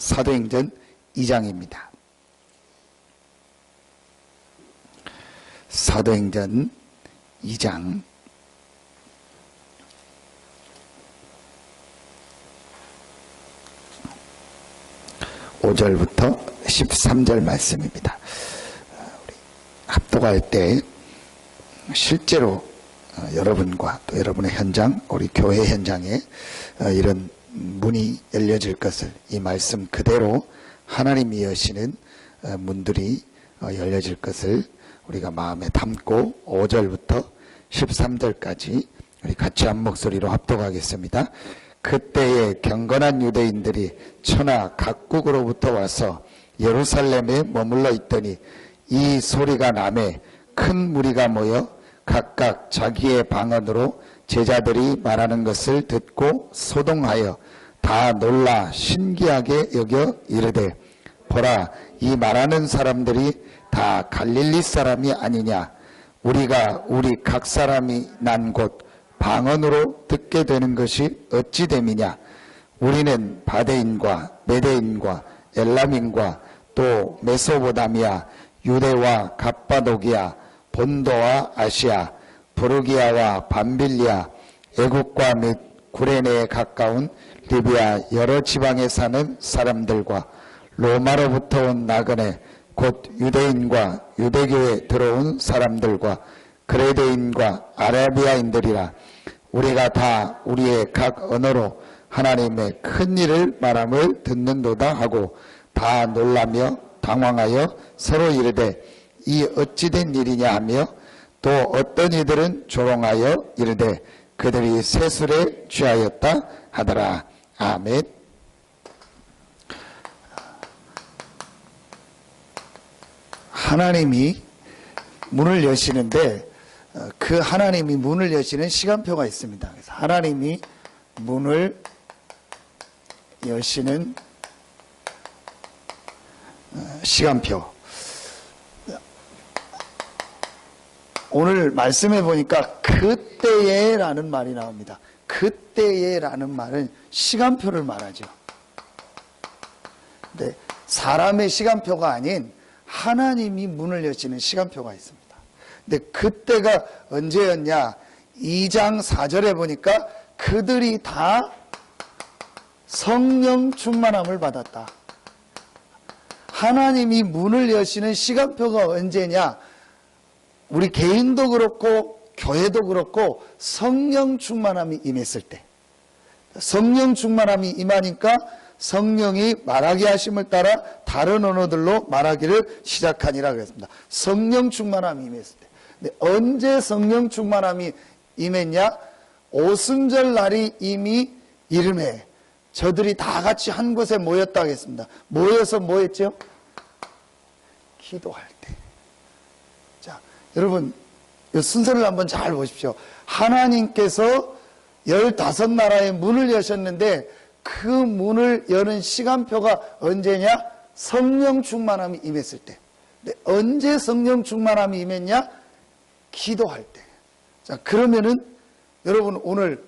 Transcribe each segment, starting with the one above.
사도행전 2장입니다. 사도행전 2장 5절부터 13절 말씀입니다. 우리 합독할 때 실제로 여러분과 또 여러분의 현장, 우리 교회 현장에 이런 문이 열려질 것을, 이 말씀 그대로 하나님이 여시는 문들이 열려질 것을 우리가 마음에 담고 5절부터 13절까지 우리 같이 한 목소리로 합독하겠습니다. 그때에 경건한 유대인들이 천하 각국으로부터 와서 예루살렘에 머물러 있더니 이 소리가 나매 큰 무리가 모여 각각 자기의 방언으로 제자들이 말하는 것을 듣고 소동하여 다 놀라 신기하게 여겨 이르되, 보라, 이 말하는 사람들이 다 갈릴리 사람이 아니냐? 우리가 우리 각 사람이 난 곳 방언으로 듣게 되는 것이 어찌 됨이냐? 우리는 바데인과 메데인과 엘람인과 또 메소보다미아, 유대와 갑바도기아, 본도와 아시아, 부르기아와 밤빌리아, 애국과 및 구레네에 가까운 리비아 여러 지방에 사는 사람들과 로마로부터 온 나그네 곧 유대인과 유대교에 들어온 사람들과 그레데인과 아라비아인들이라. 우리가 다 우리의 각 언어로 하나님의 큰 일을 말함을 듣는도다 하고 다 놀라며 당황하여 서로 이르되, 이 어찌된 일이냐 하며, 또 어떤 이들은 조롱하여 이르되 그들이 세술에 취하였다 하더라. 아멘. 하나님이 문을 여시는데 그 하나님이 문을 여시는 시간표가 있습니다. 그래서 하나님이 문을 여시는 시간표. 오늘 말씀해 보니까 그때에 라는 말이 나옵니다. 그때에 라는 말은 시간표를 말하죠. 근데 사람의 시간표가 아닌 하나님이 문을 여시는 시간표가 있습니다. 근데 그때가 언제였냐? 2장 4절에 보니까 그들이 다 성령 충만함을 받았다. 하나님이 문을 여시는 시간표가 언제냐? 우리 개인도 그렇고 교회도 그렇고 성령 충만함이 임했을 때, 성령 충만함이 임하니까 성령이 말하게 하심을 따라 다른 언어들로 말하기를 시작하니라 그랬습니다. 성령 충만함이 임했을 때. 근데 언제 성령 충만함이 임했냐? 오순절 날이 이미 이름에 저들이 다 같이 한 곳에 모였다 하겠습니다. 모여서 뭐 했죠? 기도할 때. 자, 여러분 이 순서를 한번 잘 보십시오. 하나님께서 15나라의 문을 여셨는데 그 문을 여는 시간표가 언제냐? 성령 충만함이 임했을 때. 근데 언제 성령 충만함이 임했냐? 기도할 때. 자, 그러면은 여러분 오늘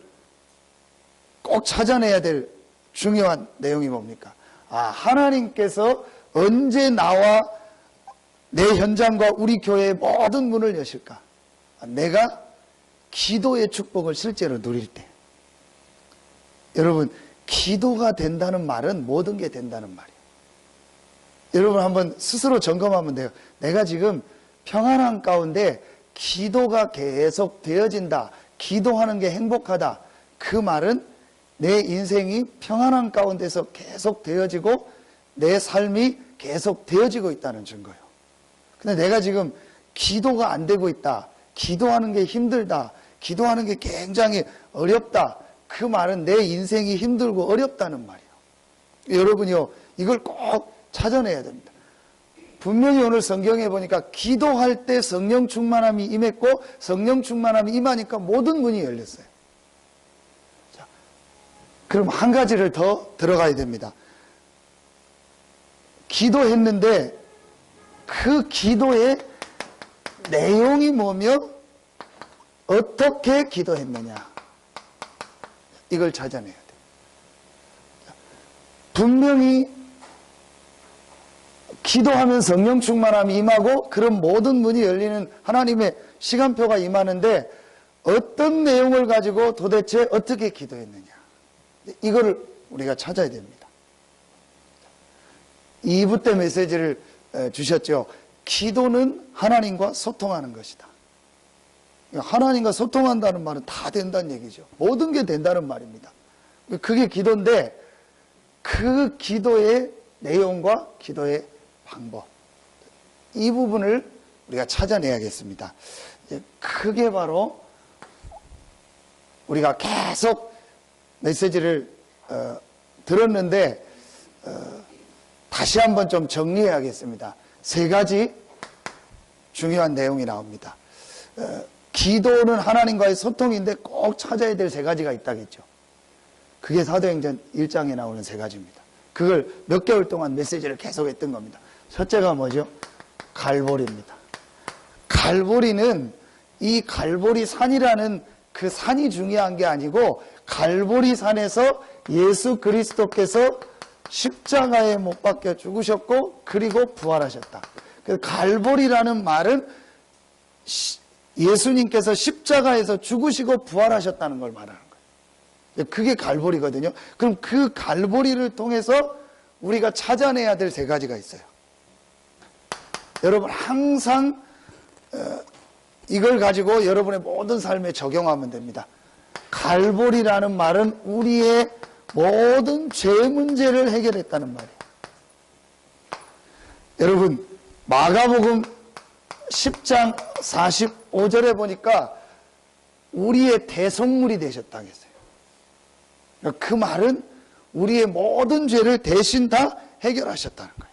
꼭 찾아내야 될 중요한 내용이 뭡니까? 하나님께서 언제 나와 내 현장과 우리 교회의 모든 문을 여실까? 내가 기도의 축복을 실제로 누릴 때. 여러분, 기도가 된다는 말은 모든 게 된다는 말이에요. 여러분 한번 스스로 점검하면 돼요. 내가 지금 평안한 가운데 기도가 계속 되어진다. 기도하는 게 행복하다. 그 말은 내 인생이 평안한 가운데서 계속 되어지고 내 삶이 계속 되어지고 있다는 증거예요. 근데 내가 지금 기도가 안 되고 있다. 기도하는 게 힘들다. 기도하는 게 굉장히 어렵다. 그 말은 내 인생이 힘들고 어렵다는 말이에요. 여러분이요, 이걸 꼭 찾아내야 됩니다. 분명히 오늘 성경에 보니까 기도할 때 성령 충만함이 임했고 성령 충만함이 임하니까 모든 문이 열렸어요. 자, 그럼 한 가지를 더 들어가야 됩니다. 기도했는데 그 기도의 내용이 뭐며 어떻게 기도했느냐, 이걸 찾아내야 돼요. 분명히 기도하면 성령 충만함이 임하고 그런 모든 문이 열리는 하나님의 시간표가 임하는데 어떤 내용을 가지고 도대체 어떻게 기도했느냐, 이거를 우리가 찾아야 됩니다. 2부 때 메시지를 주셨죠. 기도는 하나님과 소통하는 것이다. 하나님과 소통한다는 말은 다 된다는 얘기죠. 모든 게 된다는 말입니다. 그게 기도인데 그 기도의 내용과 기도의 방법, 이 부분을 우리가 찾아내야겠습니다. 그게 바로 우리가 계속 메시지를 들었는데 다시 한번 좀 정리해야겠습니다. 3가지 중요한 내용이 나옵니다. 기도는 하나님과의 소통인데 꼭 찾아야 될 3가지가 있다겠죠. 그게 사도행전 1장에 나오는 3가지입니다. 그걸 몇 개월 동안 메시지를 계속 했던 겁니다. 첫째가 뭐죠? 갈보리입니다. 갈보리는 이 갈보리 산이라는 그 산이 중요한 게 아니고 갈보리 산에서 예수 그리스도께서 십자가에 못 박혀 죽으셨고 그리고 부활하셨다. 그래서 갈보리라는 말은 예수님께서 십자가에서 죽으시고 부활하셨다는 걸 말하는 거예요. 그게 갈보리거든요. 그럼 그 갈보리를 통해서 우리가 찾아내야 될 3가지가 있어요. 여러분 항상 이걸 가지고 여러분의 모든 삶에 적용하면 됩니다. 갈보리라는 말은 우리의 모든 죄 문제를 해결했다는 말이에요. 여러분 마가복음 10장 45절에 보니까 우리의 대속물이 되셨다 했어요. 그 말은 우리의 모든 죄를 대신 다 해결하셨다는 거예요.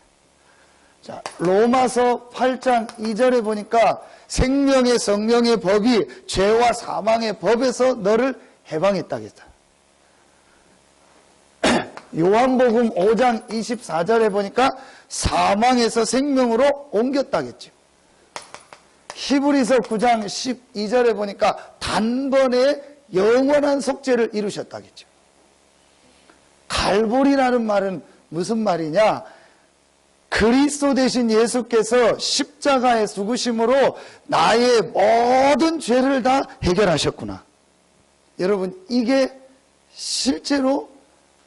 자, 로마서 8장 2절에 보니까 생명의 성령의 법이 죄와 사망의 법에서 너를 해방했다 했어요. 요한복음 5장 24절에 보니까 사망에서 생명으로 옮겼다겠죠. 히브리서 9장 12절에 보니까 단번에 영원한 속죄를 이루셨다겠죠. 갈보리라는 말은 무슨 말이냐? 그리스도 되신 예수께서 십자가에 죽으심으로 나의 모든 죄를 다 해결하셨구나. 여러분 이게 실제로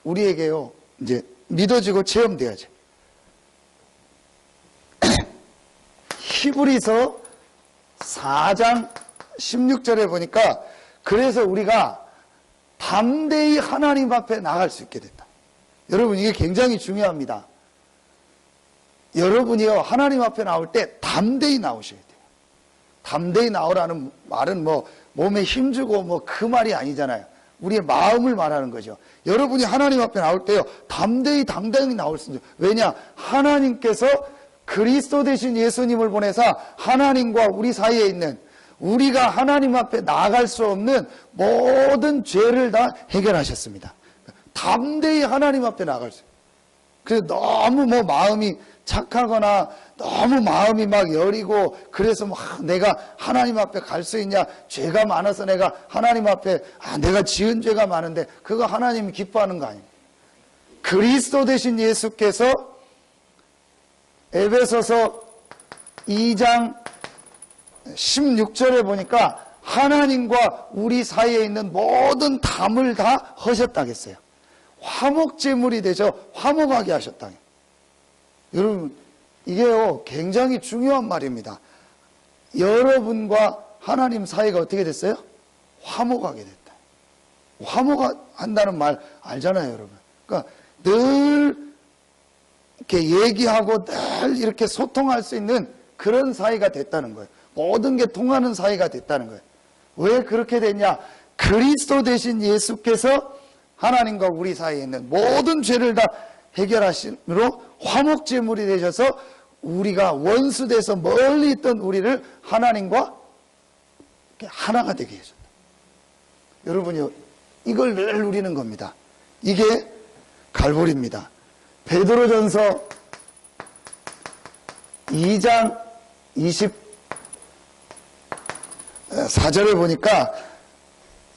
우리에게요 이제 믿어지고 체험돼야죠. 히브리서 4장 16절에 보니까 그래서 우리가 담대히 하나님 앞에 나갈 수 있게 됐다. 여러분 이게 굉장히 중요합니다. 여러분이요 하나님 앞에 나올 때 담대히 나오셔야 돼요. 담대히 나오라는 말은 뭐 몸에 힘주고 뭐 그 말이 아니잖아요. 우리의 마음을 말하는 거죠. 여러분이 하나님 앞에 나올 때요 담대히 당당히 나올 수 있어요. 왜냐? 하나님께서 그리스도 되신 예수님을 보내서 하나님과 우리 사이에 있는 우리가 하나님 앞에 나아갈 수 없는 모든 죄를 다 해결하셨습니다. 담대히 하나님 앞에 나아갈 수 있어요. 그래서 너무 뭐 마음이 착하거나 너무 마음이 막 여리고 그래서 막 내가 하나님 앞에 갈 수 있냐, 죄가 많아서 내가 하나님 앞에 내가 지은 죄가 많은데 그거 하나님이 기뻐하는 거 아닙니까? 그리스도 되신 예수께서 에베소서 2장 16절에 보니까 하나님과 우리 사이에 있는 모든 담을 다 허셨다겠어요. 화목제물이 되셔 화목하게 하셨다. 여러분 이게요 굉장히 중요한 말입니다. 여러분과 하나님 사이가 어떻게 됐어요? 화목하게 됐다. 화목한다는 말 알잖아요, 여러분. 그러니까 늘 이렇게 얘기하고 늘 이렇게 소통할 수 있는 그런 사이가 됐다는 거예요. 모든 게 통하는 사이가 됐다는 거예요. 왜 그렇게 됐냐? 그리스도 되신 예수께서 하나님과 우리 사이에 있는 모든 죄를 다 해결하심으로 화목제물이 되셔서 우리가 원수돼서 멀리 있던 우리를 하나님과 하나가 되게 해줬다. 여러분이 이걸 늘 누리는 겁니다. 이게 갈보리입니다. 베드로전서 2장 24절에 보니까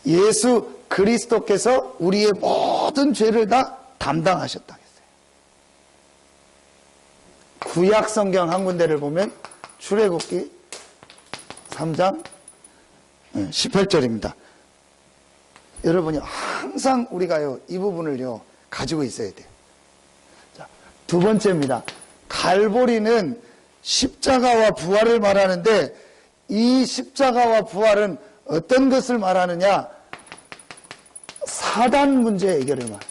예수 그리스도께서 우리의 모든 죄를 다 담당하셨다 했어요. 구약 성경 한 군데를 보면 출애굽기 3장 18절입니다. 여러분이 항상 우리가요, 이 부분을요, 가지고 있어야 돼요. 자, 두 번째입니다. 갈보리는 십자가와 부활을 말하는데, 이 십자가와 부활은 어떤 것을 말하느냐? 사단 문제 해결을 말합니다.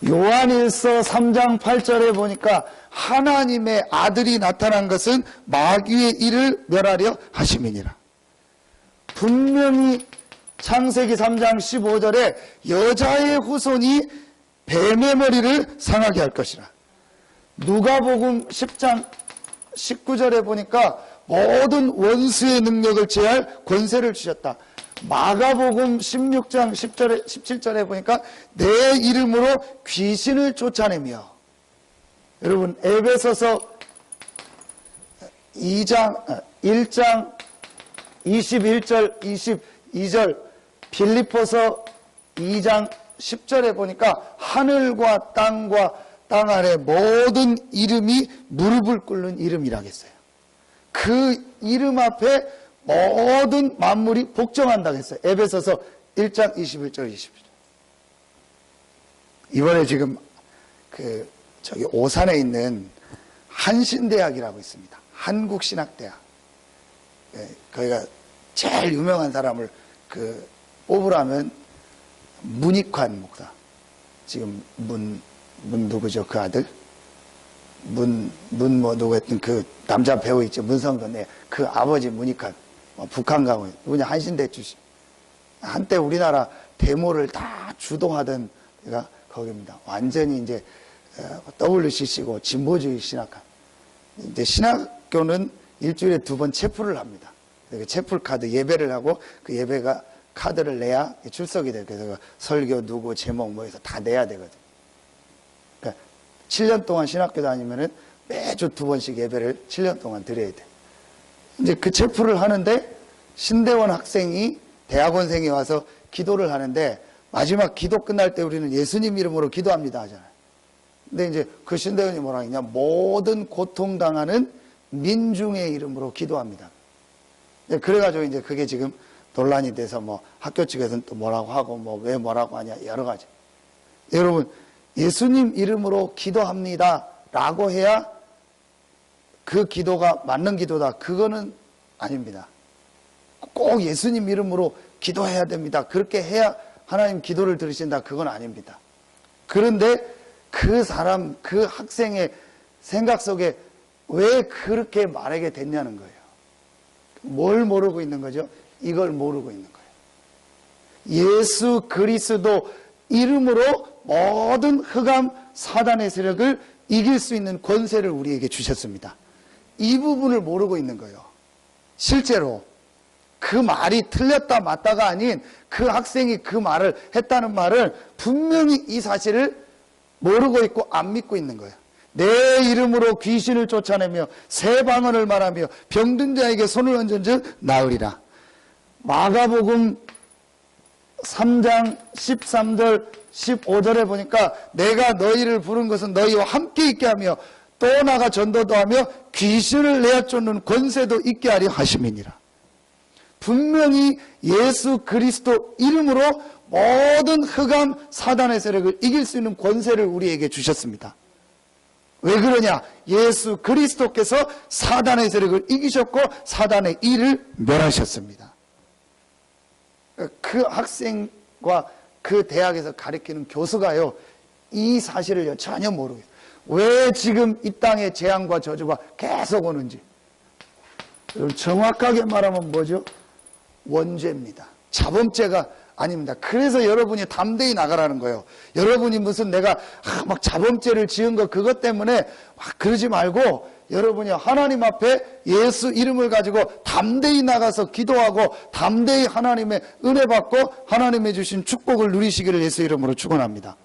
요한일서 3장 8절에 보니까 하나님의 아들이 나타난 것은 마귀의 일을 멸하려 하심이니라. 분명히 창세기 3장 15절에 여자의 후손이 뱀의 머리를 상하게 할 것이라. 누가복음 10장 19절에 보니까 모든 원수의 능력을 제할 권세를 주셨다. 마가복음 16장 10절에, 17절에 보니까 내 이름으로 귀신을 쫓아내며, 여러분 에베소서 1장 21절 22절, 빌립보서 2장 10절에 보니까 하늘과 땅 아래 모든 이름이 무릎을 꿇는 이름이라겠어요. 그 이름 앞에 모든 만물이 복종한다고 했어요. 에베소서 1장 21절 22절. 이번에 지금 저기 오산에 있는 한신대학이라고 있습니다. 한국신학대학. 거기가 제일 유명한 사람을 뽑으라면 문익환 목사. 지금 문 누구죠? 그 아들? 뭐 누구 했던 그 남자 배우 있죠? 문성근. 그 아버지 문익환. 북한 가고 누구냐? 한신대 출신. 한때 우리나라 데모를 다 주동하던 데가 거기입니다. 완전히 이제 WCC고 진보주의 신학교. 이제 신학교는 일주일에 2번 체풀을 합니다. 체풀 카드 예배를 하고 그 예배가 카드를 내야 출석이 돼요. 그래서 설교 누구 제목 뭐 해서 다 내야 되거든. 그러니까 7년 동안 신학교 다니면은 매주 2번씩 예배를 7년 동안 드려야 돼. 이제 그 체풀을 하는데 신대원 학생이 대학원생이 와서 기도를 하는데 마지막 기도 끝날 때 우리는 예수님 이름으로 기도합니다 하잖아요. 근데 이제 그 신대원이 뭐라 했냐? 모든 고통당하는 민중의 이름으로 기도합니다. 그래가지고 이제 그게 지금 논란이 돼서 뭐 학교 측에서는 또 뭐라고 하고 뭐 왜 뭐라고 하냐 여러 가지. 여러분 예수님 이름으로 기도합니다 라고 해야 그 기도가 맞는 기도다. 그거는 아닙니다. 꼭 예수님 이름으로 기도해야 됩니다. 그렇게 해야 하나님 기도를 들으신다. 그건 아닙니다. 그런데 그 사람, 그 학생의 생각 속에 왜 그렇게 말하게 됐냐는 거예요. 뭘 모르고 있는 거죠? 이걸 모르고 있는 거예요. 예수 그리스도 이름으로 모든 흑암 사단의 세력을 이길 수 있는 권세를 우리에게 주셨습니다. 이 부분을 모르고 있는 거예요. 실제로 그 말이 틀렸다 맞다가 아닌 그 학생이 그 말을 했다는 말을 분명히 이 사실을 모르고 있고 안 믿고 있는 거예요. 내 이름으로 귀신을 쫓아내며 새 방언을 말하며 병든 자에게 손을 얹은즉 나으리라. 마가복음 3장 13절 15절에 보니까 내가 너희를 부른 것은 너희와 함께 있게 하며 또 나가 전도도 하며 귀신을 내어 쫓는 권세도 있게 하려 하심이니라. 분명히 예수 그리스도 이름으로 모든 흑암 사단의 세력을 이길 수 있는 권세를 우리에게 주셨습니다. 왜 그러냐? 예수 그리스도께서 사단의 세력을 이기셨고 사단의 일을 멸하셨습니다. 그 학생과 그 대학에서 가르치는 교수가요, 이 사실을 전혀 모르고 있어요. 왜 지금 이 땅에 재앙과 저주가 계속 오는지. 정확하게 말하면 뭐죠? 원죄입니다. 자범죄가 아닙니다. 그래서 여러분이 담대히 나가라는 거예요. 여러분이 무슨 내가 막 자범죄를 지은 거 그것 때문에 막 그러지 말고 여러분이 하나님 앞에 예수 이름을 가지고 담대히 나가서 기도하고 담대히 하나님의 은혜 받고 하나님의 주신 축복을 누리시기를 예수 이름으로 축원합니다.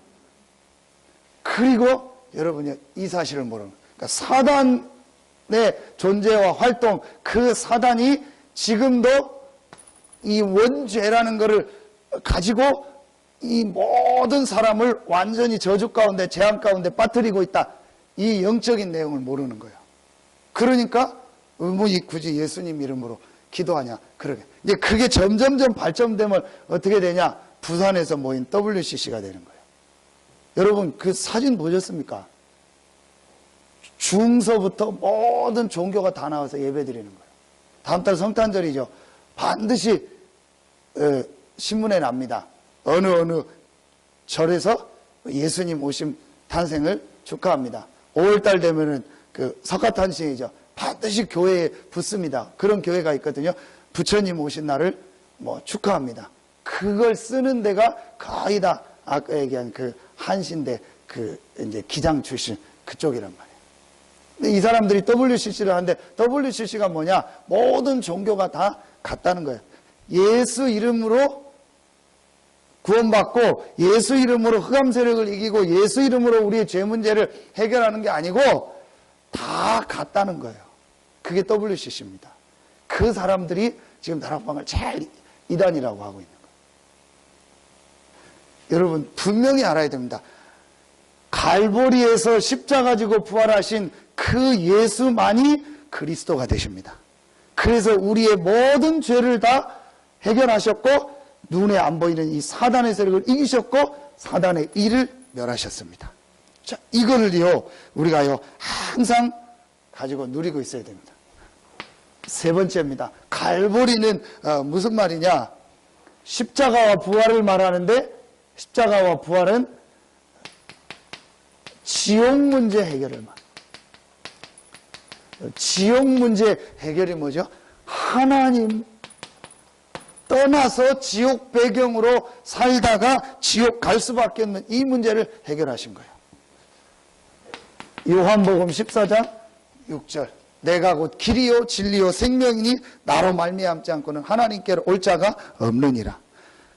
그리고 여러분이 이 사실을 모르는 거예요. 그러니까 사단의 존재와 활동, 그 사단이 지금도 이 원죄라는 것을 가지고 이 모든 사람을 완전히 저주 가운데, 재앙 가운데 빠뜨리고 있다. 이 영적인 내용을 모르는 거예요. 그러니까 굳이 예수님 이름으로 기도하냐. 그러게. 이제 그게 점점점 발전되면 어떻게 되냐. 부산에서 모인 WCC가 되는 거예요. 여러분 그 사진 보셨습니까? 중서부터 모든 종교가 다 나와서 예배 드리는 거예요. 다음 달 성탄절이죠. 반드시 신문에 납니다. 어느 절에서 예수님 오심 탄생을 축하합니다. 5월달 되면은 그 석가탄신이죠. 반드시 교회에 붙습니다. 그런 교회가 있거든요. 부처님 오신 날을 축하합니다. 그걸 쓰는 데가 거의 다 아까 얘기한 그 한신대 그 이제 기장 출신 그쪽이란 말이에요. 근데 이 사람들이 WCC를 하는데 WCC가 뭐냐? 모든 종교가 다 같다는 거예요. 예수 이름으로 구원받고 예수 이름으로 흑암 세력을 이기고 예수 이름으로 우리의 죄 문제를 해결하는 게 아니고 다 같다는 거예요. 그게 WCC입니다. 그 사람들이 지금 다락방을 잘 이단이라고 하고 있는 거예요. 여러분 분명히 알아야 됩니다. 갈보리에서 십자가 지고 부활하신 그 예수만이 그리스도가 되십니다. 그래서 우리의 모든 죄를 다 해결하셨고 눈에 안 보이는 이 사단의 세력을 이기셨고 사단의 일을 멸하셨습니다. 자, 이거를요 우리가요 항상 가지고 누리고 있어야 됩니다. 세 번째입니다. 갈보리는 무슨 말이냐? 십자가와 부활을 말하는데 십자가와 부활은 지옥 문제 해결을 말해요. 지옥 문제 해결이 뭐죠? 하나님 떠나서 지옥 배경으로 살다가 지옥 갈 수밖에 없는 이 문제를 해결하신 거예요. 요한복음 14장 6절 내가 곧 길이요 진리요 생명이니 나로 말미암지 않고는 하나님께로 올 자가 없느니라.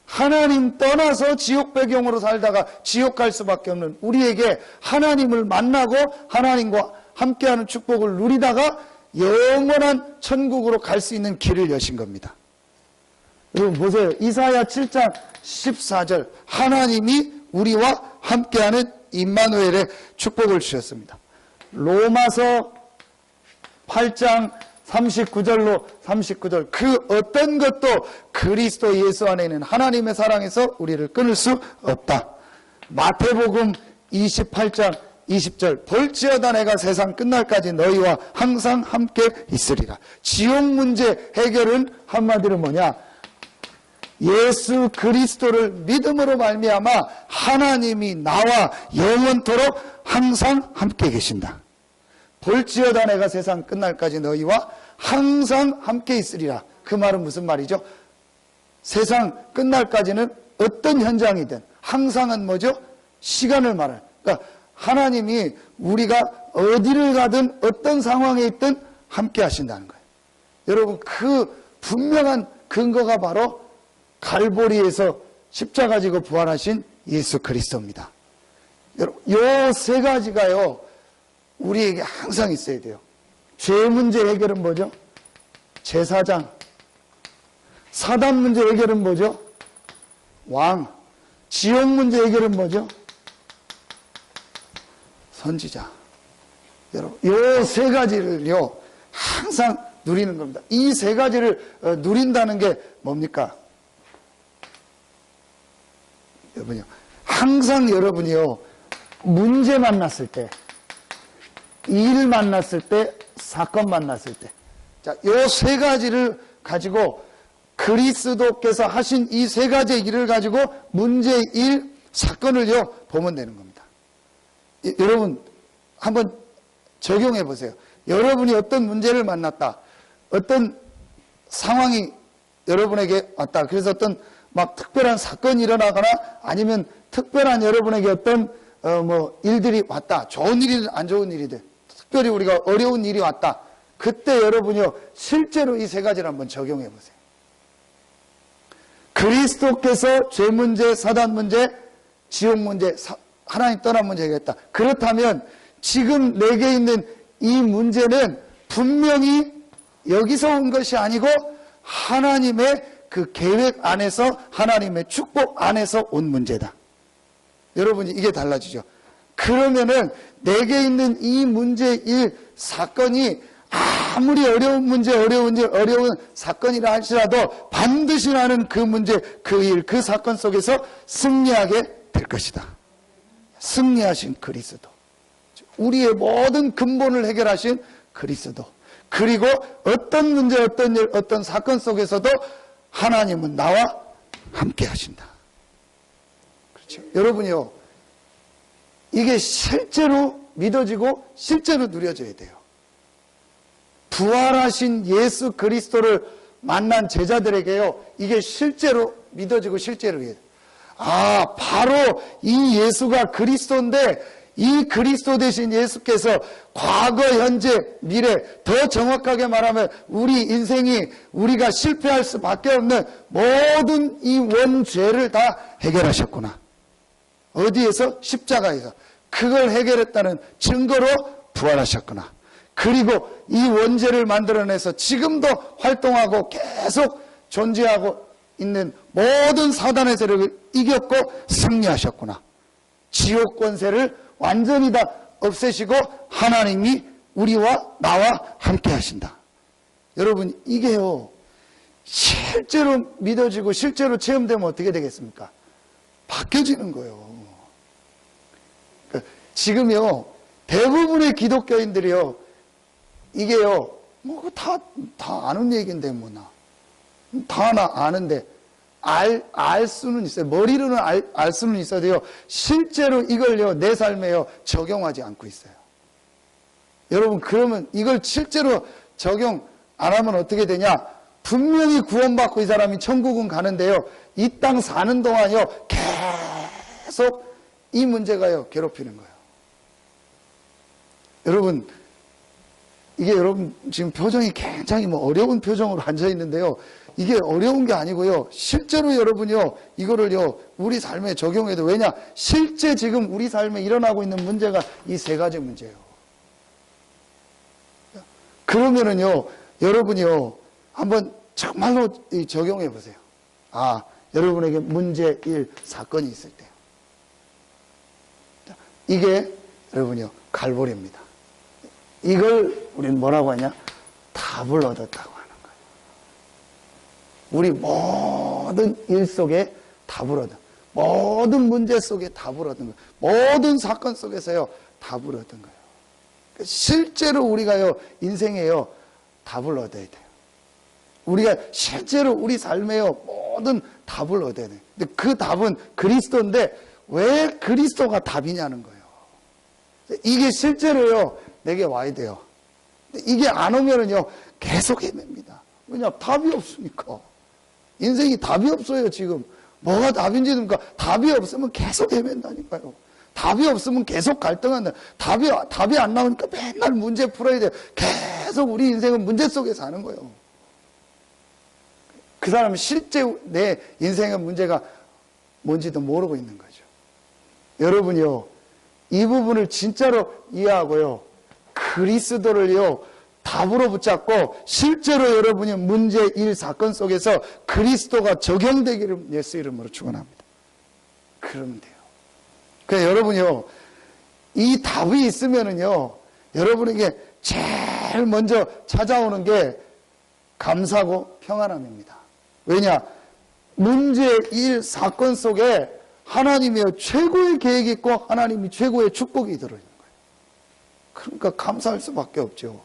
하나님 떠나서 지옥 배경으로 살다가 지옥 갈 수밖에 없는 우리에게 하나님을 만나고 하나님과 함께하는 축복을 누리다가 영원한 천국으로 갈 수 있는 길을 여신 겁니다. 여러분 보세요. 이사야 7장 14절 하나님이 우리와 함께하는 임마누엘의 축복을 주셨습니다. 로마서 8장 39절로 39절 그 어떤 것도 그리스도 예수 안에 있는 하나님의 사랑에서 우리를 끊을 수 없다. 마태복음 28장 20절 볼지어다 내가 세상 끝날까지 너희와 항상 함께 있으리라. 지옥 문제 해결은 한마디로 뭐냐? 예수 그리스도를 믿음으로 말미암아 하나님이 나와 영원토록 항상 함께 계신다. 볼지어다 내가 세상 끝날까지 너희와 항상 함께 있으리라. 그 말은 무슨 말이죠? 세상 끝날까지는 어떤 현장이든 항상은 뭐죠? 시간을 말해요. 그러니까 하나님이 우리가 어디를 가든 어떤 상황에 있든 함께 하신다는 거예요. 여러분 그 분명한 근거가 바로 갈보리에서 십자가 지고 부활하신 예수 그리스도입니다. 여러분 요 세 가지가요 우리에게 항상 있어야 돼요. 죄 문제 해결은 뭐죠? 제사장. 사단 문제 해결은 뭐죠? 왕. 지옥 문제 해결은 뭐죠? 선지자. 여러분 요 세 가지를요 항상 누리는 겁니다. 이 세 가지를 누린다는 게 뭡니까? 여러분요 항상 여러분이요 문제 만났을 때, 일 만났을 때, 사건 만났을 때, 자, 요 세 가지를 가지고 그리스도께서 하신 이 세 가지의 일을 가지고 문제, 일, 사건을요 보면 되는 겁니다. 여러분 한번 적용해 보세요. 여러분이 어떤 문제를 만났다, 어떤 상황이 여러분에게 왔다. 그래서 어떤 막 특별한 사건이 일어나거나 아니면 특별한 여러분에게 어떤 일들이 왔다. 좋은 일이든 안 좋은 일이든 특별히 우리가 어려운 일이 왔다. 그때 여러분이요 실제로 이 세 가지를 한번 적용해 보세요. 그리스도께서 죄 문제, 사단 문제, 지옥 문제, 하나님 떠난 문제 해결했다. 그렇다면 지금 내게 있는 이 문제는 분명히 여기서 온 것이 아니고 하나님의 그 계획 안에서 하나님의 축복 안에서 온 문제다. 여러분이 이게 달라지죠. 그러면은 내게 있는 이 문제, 이 사건이 아무리 어려운 문제, 어려운 사건이라 할지라도 반드시 나는 그 문제, 그 일, 그 사건 속에서 승리하게 될 것이다. 승리하신 그리스도. 우리의 모든 근본을 해결하신 그리스도. 그리고 어떤 문제, 어떤 일, 어떤 사건 속에서도 하나님은 나와 함께 하신다. 그렇죠. 여러분이요, 이게 실제로 믿어지고 실제로 누려져야 돼요. 부활하신 예수 그리스도를 만난 제자들에게요, 이게 실제로 믿어지고 실제로 해야 돼요. 아, 바로 이 예수가 그리스도인데, 이 그리스도 되신 예수께서 과거, 현재, 미래, 더 정확하게 말하면 우리 인생이 우리가 실패할 수밖에 없는 모든 이 원죄를 다 해결하셨구나. 어디에서? 십자가에서. 그걸 해결했다는 증거로 부활하셨구나. 그리고 이 원죄를 만들어내서 지금도 활동하고 계속 존재하고 있는 모든 사단의 세력을 이겼고 승리하셨구나. 지옥 권세를 완전히 다 없애시고 하나님이 우리와 나와 함께 하신다. 여러분, 이게요, 실제로 믿어지고 실제로 체험되면 어떻게 되겠습니까? 바뀌어지는 거예요. 그러니까 지금요, 대부분의 기독교인들이요, 이게요, 뭐 다 아는 얘기인데 뭐나, 다 아는데 알 수는 있어요. 머리로는 알 수는 있어도요, 실제로 이걸요, 내 삶에요, 적용하지 않고 있어요. 여러분, 그러면 이걸 실제로 적용 안 하면 어떻게 되냐? 분명히 구원받고 이 사람이 천국은 가는데요, 이 땅 사는 동안요, 계속 이 문제가요, 괴롭히는 거예요. 여러분, 이게 여러분 지금 표정이 굉장히 뭐 어려운 표정으로 앉아 있는데요, 이게 어려운 게 아니고요, 실제로 여러분이요, 이거를요, 우리 삶에 적용해도, 왜냐? 실제 지금 우리 삶에 일어나고 있는 문제가 이 세 가지 문제예요. 그러면은요, 여러분이요, 한번 정말로 적용해 보세요. 아, 여러분에게 문제 1, 사건이 있을 때요. 이게 여러분이요, 갈보리입니다. 이걸 우리는 뭐라고 하냐? 답을 얻었다고 하는 거예요. 우리 모든 일 속에 답을 얻은, 모든 문제 속에 답을 얻은 거예요. 모든 사건 속에서요, 답을 얻은 거예요. 실제로 우리가요, 인생에요, 답을 얻어야 돼요. 우리가 실제로 우리 삶에요, 모든 답을 얻어야 돼요. 근데 그 답은 그리스도인데, 왜 그리스도가 답이냐는 거예요. 이게 실제로요, 내게 와야 돼요. 이게 안 오면은요, 계속 헤맵니다. 왜냐? 답이 없으니까. 인생이 답이 없어요, 지금. 뭐가 답인지 뭡니까? 답이 없으면 계속 헤맨다니까요. 답이 없으면 계속 갈등한다. 답이 안 나오니까 맨날 문제 풀어야 돼요. 계속 우리 인생은 문제 속에 사는 거예요. 그 사람은 실제 내 인생의 문제가 뭔지도 모르고 있는 거죠. 여러분이요, 이 부분을 진짜로 이해하고요, 그리스도를요, 답으로 붙잡고 실제로 여러분이 문제, 일, 사건 속에서 그리스도가 적용되기를 예수 이름으로 축원합니다. 그러면 돼요. 그래서 여러분이요, 이 답이 있으면은요, 여러분에게 제일 먼저 찾아오는 게 감사고 평안함입니다. 왜냐? 문제, 일, 사건 속에 하나님의 최고의 계획이 있고 하나님이 최고의 축복이 들어있는 거예요. 그러니까 감사할 수밖에 없죠.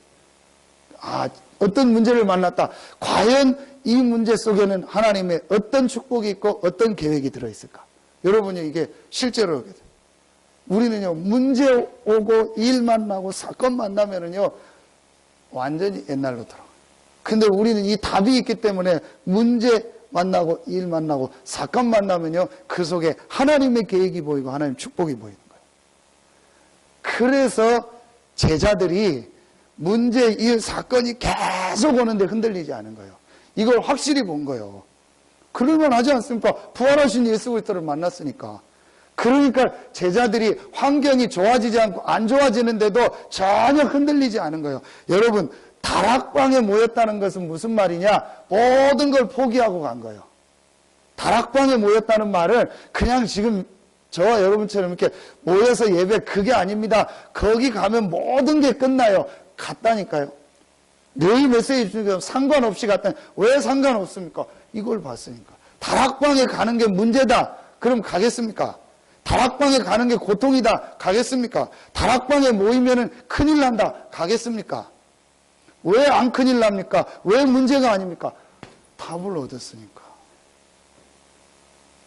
아, 어떤 문제를 만났다. 과연 이 문제 속에는 하나님의 어떤 축복이 있고 어떤 계획이 들어있을까? 여러분이 이게 실제로 우리는요, 문제 오고 일 만나고 사건 만나면은요, 완전히 옛날로 돌아가요. 근데 우리는 이 답이 있기 때문에 문제 만나고 일 만나고 사건 만나면요, 그 속에 하나님의 계획이 보이고 하나님의 축복이 보이는 거예요. 그래서 제자들이 문제, 일, 사건이 계속 오는데 흔들리지 않은 거예요. 이걸 확실히 본 거예요. 그럴만 하지 않습니까? 부활하신 예수 그리스도를 만났으니까. 그러니까 제자들이 환경이 좋아지지 않고 안 좋아지는데도 전혀 흔들리지 않은 거예요. 여러분, 다락방에 모였다는 것은 무슨 말이냐? 모든 걸 포기하고 간 거예요. 다락방에 모였다는 말은 그냥 지금 저와 여러분처럼 이렇게 모여서 예배, 그게 아닙니다. 거기 가면 모든 게 끝나요. 갔다니까요. 내일 메시지 주니까 상관없이 갔다. 왜 상관없습니까? 이걸 봤으니까. 다락방에 가는 게 문제다. 그럼 가겠습니까? 다락방에 가는 게 고통이다. 가겠습니까? 다락방에 모이면은 큰일 난다. 가겠습니까? 왜 안 큰일 납니까? 왜 문제가 아닙니까? 답을 얻었으니까.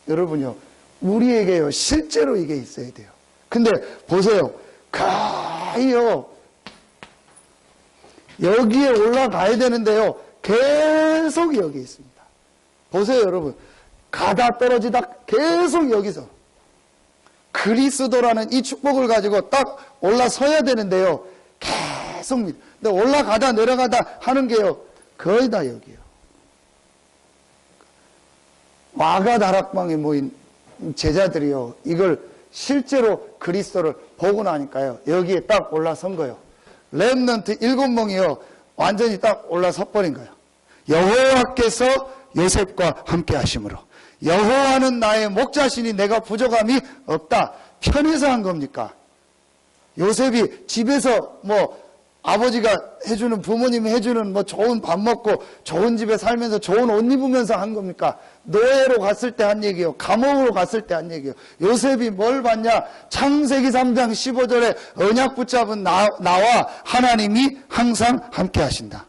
여러분요, 우리에게요, 실제로 이게 있어야 돼요. 근데 보세요. 가요. 여기에 올라가야 되는데요. 계속 여기 있습니다. 보세요, 여러분. 가다 떨어지다 계속 여기서. 그리스도라는 이 축복을 가지고 딱 올라서야 되는데요. 계속 믿어. 근데 올라가다 내려가다 하는 게요. 거의 다 여기요. 마가 다락방에 모인 제자들이요. 이걸 실제로 그리스도를 보고 나니까요. 여기에 딱 올라선 거예요. 렘넌트 7몽이요. 완전히 딱 올라서 버린 거예요. 여호와께서 요셉과 함께 하심으로. 여호와는 나의 목자시니 내가 부족함이 없다. 편해서 한 겁니까? 요셉이 집에서 뭐 아버지가 해주는, 부모님이 해주는 뭐 좋은 밥 먹고 좋은 집에 살면서 좋은 옷 입으면서 한 겁니까? 노예로 갔을 때 한 얘기요. 감옥으로 갔을 때 한 얘기요. 요셉이 뭘 봤냐? 창세기 3장 15절에 언약 붙잡은 나와 하나님이 항상 함께 하신다.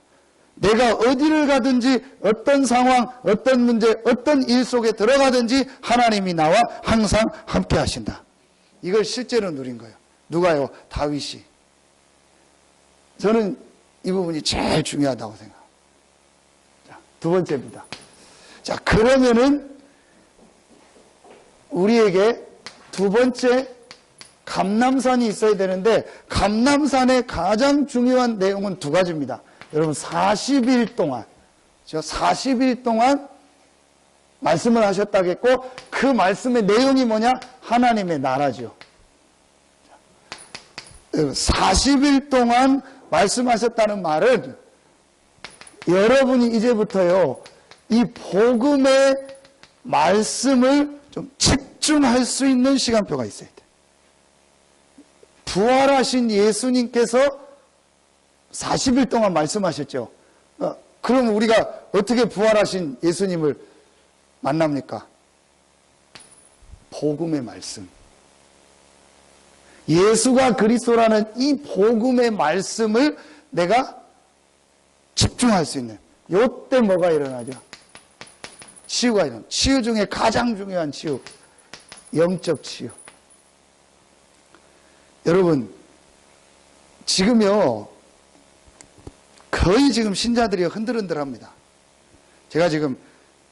내가 어디를 가든지 어떤 상황, 어떤 문제, 어떤 일 속에 들어가든지 하나님이 나와 항상 함께 하신다. 이걸 실제로 누린 거예요. 누가요? 다윗이. 저는 이 부분이 제일 중요하다고 생각합니다. 자, 두 번째입니다. 자, 그러면은 우리에게 두 번째 감람산이 있어야 되는데, 감람산의 가장 중요한 내용은 두 가지입니다. 여러분, 40일 동안, 40일 동안 말씀을 하셨다겠고, 그 말씀의 내용이 뭐냐? 하나님의 나라죠. 40일 동안 말씀하셨다는 말은 여러분이 이제부터요, 이 복음의 말씀을 좀 집중할 수 있는 시간표가 있어야 돼요. 부활하신 예수님께서 40일 동안 말씀하셨죠. 그럼 우리가 어떻게 부활하신 예수님을 만납니까? 복음의 말씀. 예수가 그리스도라는 이 복음의 말씀을 내가 집중할 수 있는, 요때 뭐가 일어나죠? 치유가 일어나요. 치유 중에 가장 중요한 치유, 영적 치유. 여러분, 지금요, 거의 지금 신자들이 흔들흔들합니다. 제가 지금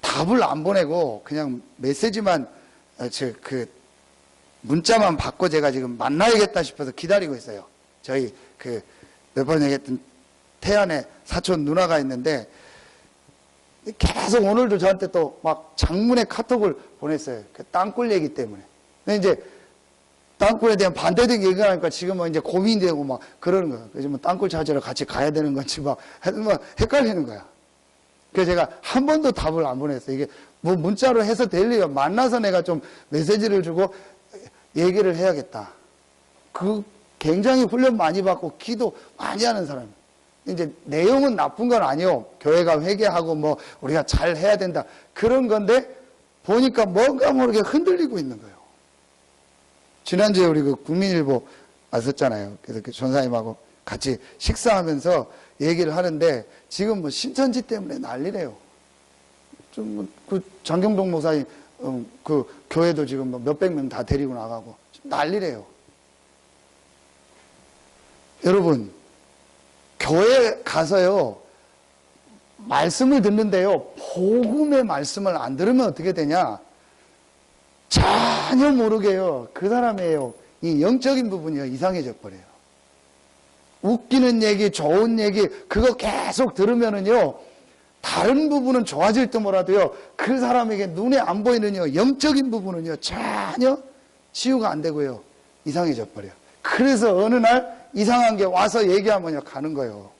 답을 안 보내고 그냥 메시지만, 문자만 받고 제가 지금 만나야겠다 싶어서 기다리고 있어요. 저희 몇 번 얘기했던 태안에 사촌 누나가 있는데, 계속 오늘도 저한테 또 막 장문의 카톡을 보냈어요. 그 땅굴 얘기 때문에. 근데 이제 땅굴에 대한 반대된 얘기가 하니까 지금은 이제 고민이 되고 막 그러는 거예요. 그래서 뭐 땅굴 찾으러 같이 가야 되는 건지 막 헷갈리는 거야. 그래서 제가 한 번도 답을 안 보냈어요. 이게 뭐 문자로 해서 될 일이야. 만나서 내가 좀 메시지를 주고 얘기를 해야겠다. 굉장히 훈련 많이 받고 기도 많이 하는 사람. 이제 내용은 나쁜 건 아니요. 교회가 회개하고 뭐 우리가 잘 해야 된다. 그런 건데 보니까 뭔가 모르게 흔들리고 있는 거예요. 지난주에 우리 국민일보 왔었잖아요. 그래서 전사님하고 같이 식사하면서 얘기를 하는데 지금 뭐 신천지 때문에 난리래요. 장경동 목사님 교회도 지금 뭐 몇백 명 다 데리고 나가고 난리래요. 여러분, 교회 가서요, 말씀을 듣는데요, 복음의 말씀을 안 들으면 어떻게 되냐? 전혀 모르게요, 그 사람의요, 이 영적인 부분이요, 이상해져 버려요. 웃기는 얘기, 좋은 얘기, 그거 계속 들으면은요, 다른 부분은 좋아질 듯 몰라도요, 그 사람에게 눈에 안 보이는요, 영적인 부분은요, 전혀 치유가 안 되고요, 이상해져 버려요. 그래서 어느 날 이상한 게 와서 얘기하면요, 가는 거예요.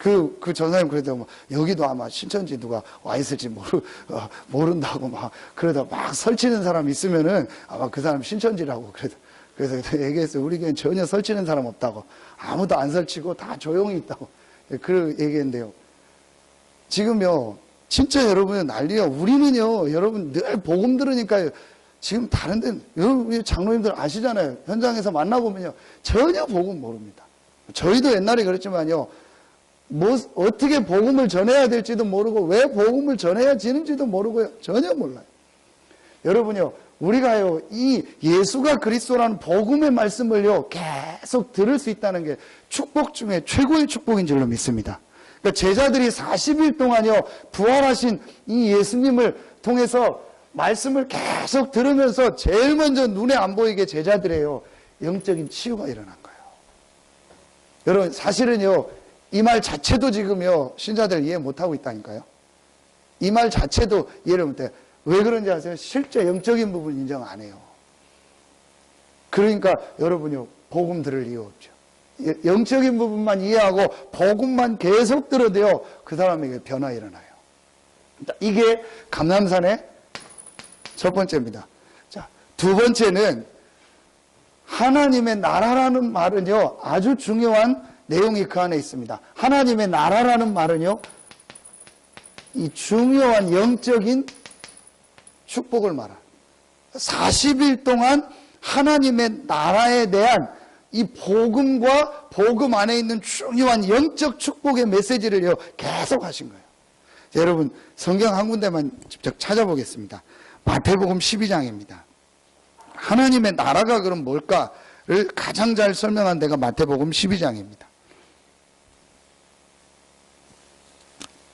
그 전사님 그래도 뭐 여기도 아마 신천지 누가 와 있을지 모른다고 막 그러다 막 설치는 사람 있으면은 아마 그 사람 신천지라고 그래서 얘기했어요. 우리 교회는 전혀 설치는 사람 없다고. 아무도 안 설치고 다 조용히 있다고. 그 얘기했는데요. 지금요, 진짜 여러분 난리야. 우리는요, 여러분 늘 복음 들으니까요. 지금 다른 데는, 여러분 장로님들 아시잖아요. 현장에서 만나보면요. 전혀 복음 모릅니다. 저희도 옛날에 그랬지만요. 어떻게 복음을 전해야 될지도 모르고, 왜 복음을 전해야 지는지도 모르고요. 전혀 몰라요. 여러분요, 우리가요, 이 예수가 그리스도라는 복음의 말씀을요, 계속 들을 수 있다는 게 축복 중에 최고의 축복인 줄로 믿습니다. 그러니까 제자들이 40일 동안요, 부활하신 이 예수님을 통해서 말씀을 계속 들으면서 제일 먼저 눈에 안 보이게 제자들의요, 영적인 치유가 일어난 거예요. 여러분, 사실은요, 이 말 자체도 지금요, 신자들 이해 못하고 있다니까요. 이 말 자체도 이해를 못해요. 왜 그런지 아세요? 실제 영적인 부분 인정 안 해요. 그러니까 여러분요, 복음 들을 이유 없죠. 영적인 부분만 이해하고 복음만 계속 들어도요, 그 사람에게 변화 일어나요. 이게 감람산의 첫 번째입니다. 자, 두 번째는 하나님의 나라라는 말은요, 아주 중요한 내용이 그 안에 있습니다. 하나님의 나라라는 말은요, 이 중요한 영적인 축복을 말합니다. 40일 동안 하나님의 나라에 대한 이 복음과 복음 안에 있는 중요한 영적 축복의 메시지를요, 계속 하신 거예요. 자, 여러분, 성경 한 군데만 직접 찾아보겠습니다. 마태복음 12장입니다. 하나님의 나라가 그럼 뭘까를 가장 잘 설명한 데가 마태복음 12장입니다.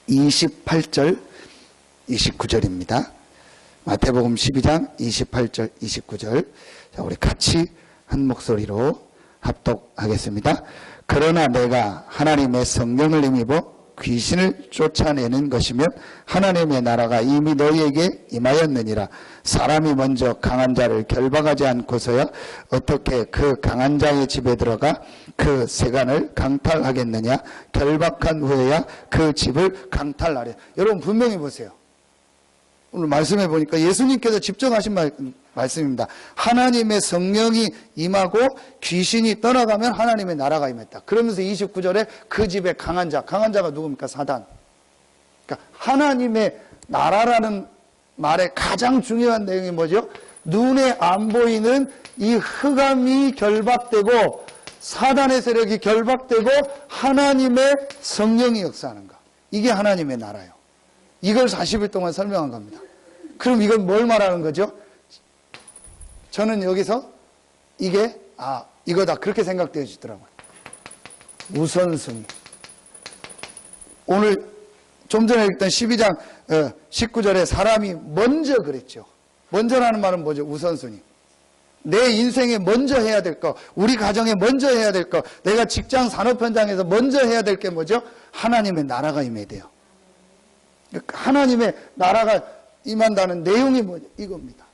28절, 29절입니다. 마태복음 12장 28절, 29절. 자, 우리 같이 한 목소리로 합독하겠습니다. 그러나 내가 하나님의 성령을 힘입어 귀신을 쫓아내는 것이면 하나님의 나라가 이미 너희에게 임하였느니라. 사람이 먼저 강한 자를 결박하지 않고서야 어떻게 그 강한 자의 집에 들어가 그 세간을 강탈하겠느냐. 결박한 후에야 그 집을 강탈하려. 여러분 분명히 보세요. 오늘 말씀해 보니까 예수님께서 직접 하신 말씀입니다. 하나님의 성령이 임하고 귀신이 떠나가면 하나님의 나라가 임했다. 그러면서 29절에 그 집에 강한 자가 누굽니까? 사단. 그러니까 하나님의 나라라는 말의 가장 중요한 내용이 뭐죠? 눈에 안 보이는 이 흑암이 결박되고 사단의 세력이 결박되고 하나님의 성령이 역사하는 것. 이게 하나님의 나라예요. 이걸 40일 동안 설명한 겁니다. 그럼 이건 뭘 말하는 거죠? 저는 여기서 이게 이거다 그렇게 생각되어지더라고요. 우선순위. 오늘 좀 전에 읽던 12장 19절에 사람이 먼저 그랬죠. 먼저라는 말은 뭐죠? 우선순위. 내 인생에 먼저 해야 될 거, 우리 가정에 먼저 해야 될 거, 내가 직장 산업 현장에서 먼저 해야 될 게 뭐죠? 하나님의 나라가 임해야 돼요. 하나님의 나라가 임한다는 내용이 뭐냐? 이겁니다.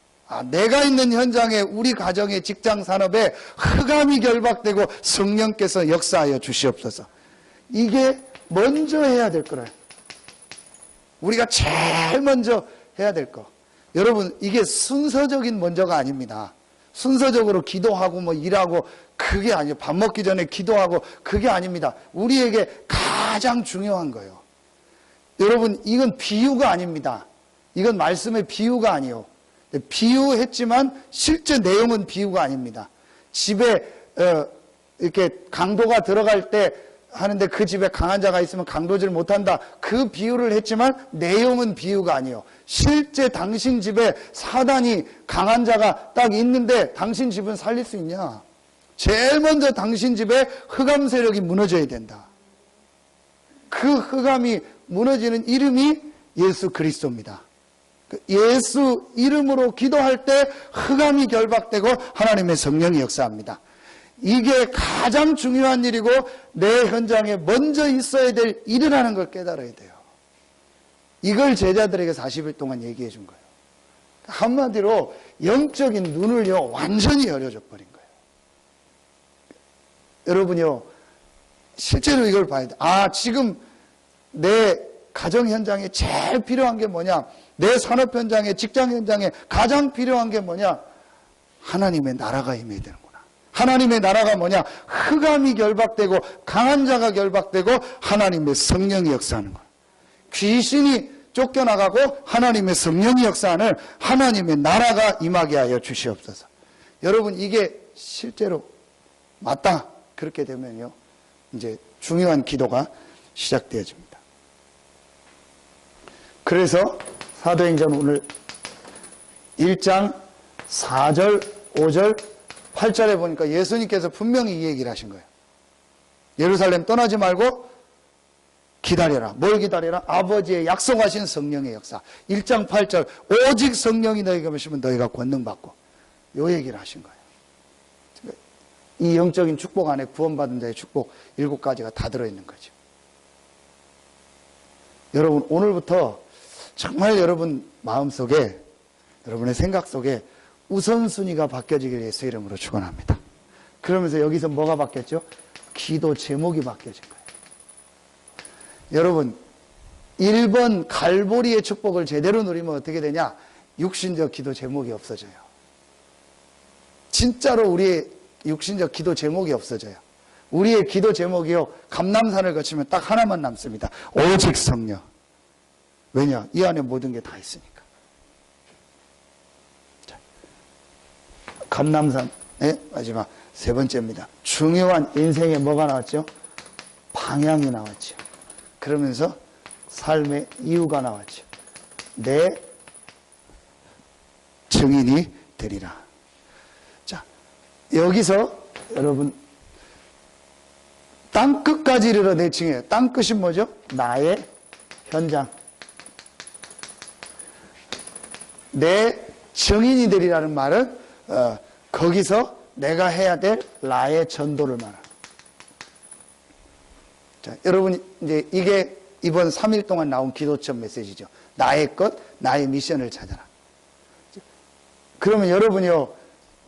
내가 있는 현장에 우리 가정의 직장 산업에 흑암이 결박되고 성령께서 역사하여 주시옵소서. 이게 먼저 해야 될 거래요. 우리가 제일 먼저 해야 될 거. 여러분 이게 순서적인 먼저가 아닙니다. 순서적으로 기도하고 뭐 일하고 그게 아니에요. 밥 먹기 전에 기도하고 그게 아닙니다. 우리에게 가장 중요한 거예요. 여러분 이건 비유가 아닙니다. 이건 말씀의 비유가 아니에요. 비유했지만 실제 내용은 비유가 아닙니다. 집에 이렇게 강도가 들어갈 때 하는데 그 집에 강한 자가 있으면 강도질 못한다. 그 비유를 했지만 내용은 비유가 아니에요. 실제 당신 집에 사단이 강한 자가 딱 있는데 당신 집은 살릴 수 있냐? 제일 먼저 당신 집에 흑암 세력이 무너져야 된다. 그 흑암이 무너지는 이름이 예수 그리스도입니다. 예수 이름으로 기도할 때 흑암이 결박되고 하나님의 성령이 역사합니다. 이게 가장 중요한 일이고 내 현장에 먼저 있어야 될 일이라는 걸 깨달아야 돼요. 이걸 제자들에게 40일 동안 얘기해 준 거예요. 한마디로 영적인 눈을요 완전히 열어줘 버린 거예요. 여러분요 실제로 이걸 봐야 돼. 아, 지금 내 가정 현장에 제일 필요한 게 뭐냐? 내 산업 현장에, 직장 현장에 가장 필요한 게 뭐냐? 하나님의 나라가 임해야 되는구나. 하나님의 나라가 뭐냐? 흑암이 결박되고 강한 자가 결박되고 하나님의 성령이 역사하는 거야. 귀신이 쫓겨나가고 하나님의 성령이 역사하는 하나님의 나라가 임하게 하여 주시옵소서. 여러분, 이게 실제로 맞다. 그렇게 되면요, 이제 중요한 기도가 시작되어집니다. 그래서 사도행전 오늘 1장 4절, 5절, 8절에 보니까 예수님께서 분명히 이 얘기를 하신 거예요. 예루살렘 떠나지 말고 기다려라. 뭘 기다려라? 아버지의 약속하신 성령의 역사. 1장 8절, 오직 성령이 너희가 오시면 너희가 권능받고, 요 얘기를 하신 거예요. 이 영적인 축복 안에 구원받은 자의 축복 7가지가 다 들어있는 거죠. 여러분, 오늘부터 정말 여러분 마음속에, 여러분의 생각 속에 우선순위가 바뀌어지길 예수 이름으로 축원합니다. 그러면서 여기서 뭐가 바뀌었죠? 기도 제목이 바뀌어진 거예요. 여러분, 1번 갈보리의 축복을 제대로 누리면 어떻게 되냐? 육신적 기도 제목이 없어져요. 진짜로 우리의 육신적 기도 제목이 없어져요. 우리의 기도 제목이요, 감람산을 거치면 딱 하나만 남습니다. 오직 성령. 왜냐? 이 안에 모든 게 다 있으니까. 자, 감람산의 마지막 3번째입니다. 중요한 인생에 뭐가 나왔죠? 방향이 나왔죠. 그러면서 삶의 이유가 나왔죠. 내 증인이 되리라. 자, 여기서 여러분 땅끝까지 이르러 내 증이에요. 땅끝이 뭐죠? 나의 현장. 내 증인이 되리라는 말은 거기서 내가 해야 될 나의 전도를 말합니다. 자, 여러분, 이제 이게 이번 3일 동안 나온 기도처 메시지죠. 나의 것, 나의 미션을 찾아라. 그러면 여러분이요,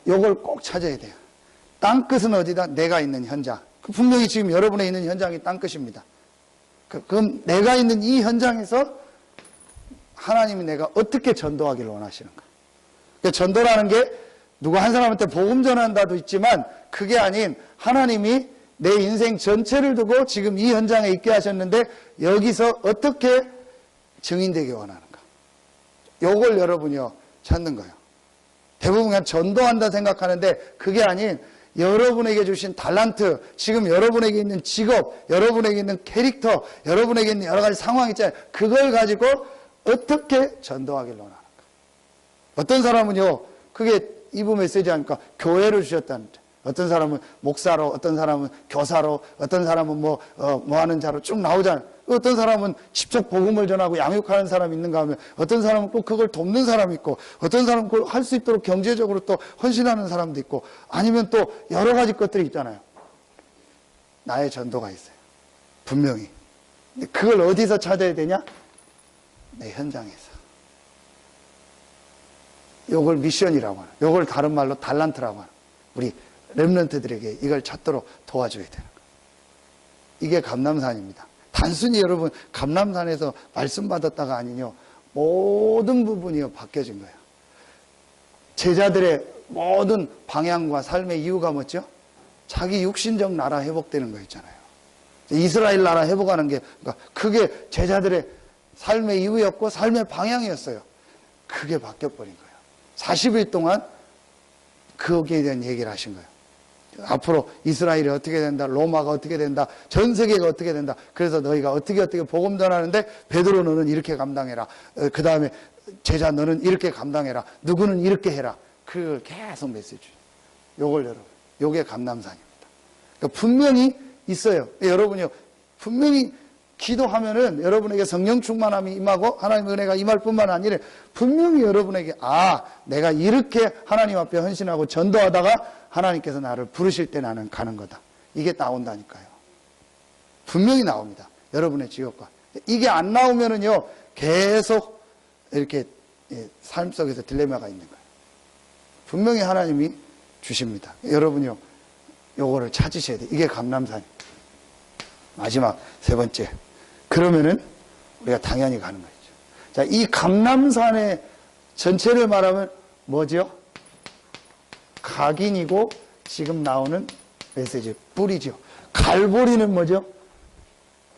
요걸 꼭 찾아야 돼요. 땅끝은 어디다? 내가 있는 현장. 분명히 지금 여러분의 있는 현장이 땅끝입니다. 그럼 내가 있는 이 현장에서 하나님이 내가 어떻게 전도하기를 원하시는가? 그러니까 전도라는 게 누가 한 사람한테 복음 전한다도 있지만 그게 아닌 하나님이 내 인생 전체를 두고 지금 이 현장에 있게 하셨는데 여기서 어떻게 증인되기 원하는가? 요걸 여러분이요 찾는 거예요. 대부분 그냥 전도한다 생각하는데 그게 아닌 여러분에게 주신 달란트, 지금 여러분에게 있는 직업, 여러분에게 있는 캐릭터, 여러분에게 있는 여러 가지 상황 있잖아요. 그걸 가지고 어떻게 전도하기를 원하는가? 어떤 사람은요, 그게 이부 메시지 하니까 교회를 주셨다는데, 어떤 사람은 목사로, 어떤 사람은 교사로, 어떤 사람은 뭐 하는 자로 쭉 나오잖아요. 어떤 사람은 직접 복음을 전하고 양육하는 사람이 있는가 하면, 어떤 사람은 또 그걸 돕는 사람이 있고, 어떤 사람은 그걸 할 수 있도록 경제적으로 또 헌신하는 사람도 있고, 아니면 또 여러 가지 것들이 있잖아요. 나의 전도가 있어요. 분명히. 근데 그걸 어디서 찾아야 되냐? 내 현장에서. 요걸 미션이라고 하는, 요걸 다른 말로 달란트라고 하는, 우리 렘넌트들에게 이걸 찾도록 도와줘야 되는 거예요. 이게 감람산입니다. 단순히 여러분 감람산에서 말씀 받았다가 아니요, 모든 부분이 바뀌어진 거예요. 제자들의 모든 방향과 삶의 이유가 뭐죠? 자기 육신적 나라 회복되는 거 있잖아요. 이스라엘 나라 회복하는 게, 그러니까 그게 제자들의 삶의 이유였고 삶의 방향이었어요. 그게 바뀌어버린 거예요. 40일 동안 거기에 대한 얘기를 하신 거예요. 앞으로 이스라엘이 어떻게 된다, 로마가 어떻게 된다, 전 세계가 어떻게 된다. 그래서 너희가 어떻게 복음 전하는데 베드로 너는 이렇게 감당해라. 그 다음에 제자 너는 이렇게 감당해라. 누구는 이렇게 해라. 그걸 계속 메시지. 요걸 여러분, 요게 감람산입니다. 그러니까 분명히 있어요. 여러분이요, 분명히 기도하면은 여러분에게 성령 충만함이 임하고 하나님의 은혜가 임할 뿐만 아니라 분명히 여러분에게 내가 이렇게 하나님 앞에 헌신하고 전도하다가 하나님께서 나를 부르실 때 나는 가는 거다. 이게 나온다니까요. 분명히 나옵니다. 여러분의 지역과. 이게 안 나오면은요, 계속 이렇게 삶 속에서 딜레마가 있는 거예요. 분명히 하나님이 주십니다. 여러분이요, 요거를 찾으셔야 돼요. 이게 감람산이에요. 마지막 세 번째. 그러면은 우리가 당연히 가는 거죠. 자, 이 감람산의 전체를 말하면 뭐죠? 각인이고 지금 나오는 메시지 뿌리죠. 갈보리는 뭐죠?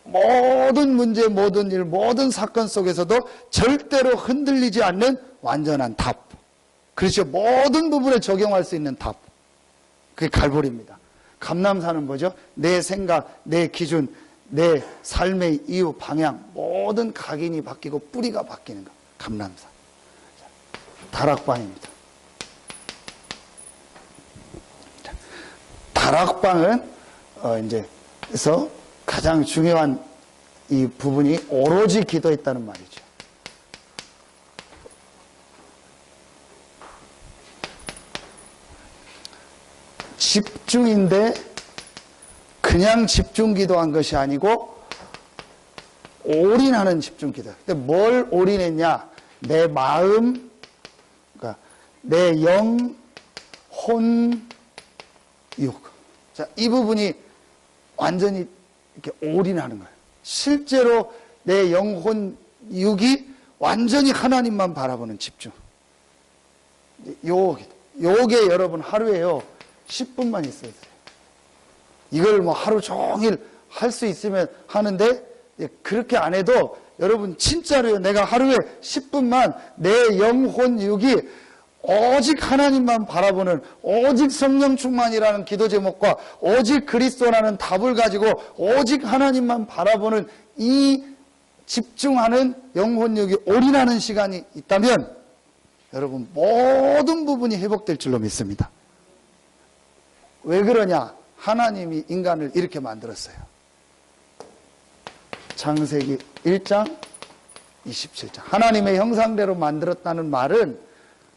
모든 문제, 모든 일, 모든 사건 속에서도 절대로 흔들리지 않는 완전한 답. 그렇죠. 모든 부분에 적용할 수 있는 답. 그게 갈보리입니다. 감람산은 뭐죠? 내 생각, 내 기준, 내 삶의 이유, 방향, 모든 각인이 바뀌고 뿌리가 바뀌는 거. 감람산. 다락방입니다. 다락방은 그래서 가장 중요한 이 부분이 오로지 기도했다는 말이죠. 집중인데 그냥 집중 기도한 것이 아니고 올인하는 집중 기도. 근데 뭘 올인했냐? 내 마음, 그러니까 내 영, 혼, 육. 자, 이 부분이 완전히 이렇게 올인하는 거예요. 실제로 내 영혼, 육이 완전히 하나님만 바라보는 집중. 요게 여러분 하루에요 10분만 있어야 돼요. 이걸 뭐 하루 종일 할 수 있으면 하는데 그렇게 안 해도 여러분 진짜로요. 내가 하루에 10분만 내 영혼, 육이 오직 하나님만 바라보는 오직 성령 충만이라는 기도 제목과 오직 그리스도라는 답을 가지고 오직 하나님만 바라보는 이 집중하는 영혼력이 올인하는 시간이 있다면 여러분 모든 부분이 회복될 줄로 믿습니다. 왜 그러냐? 하나님이 인간을 이렇게 만들었어요. 창세기 1장 27장. 하나님의 형상대로 만들었다는 말은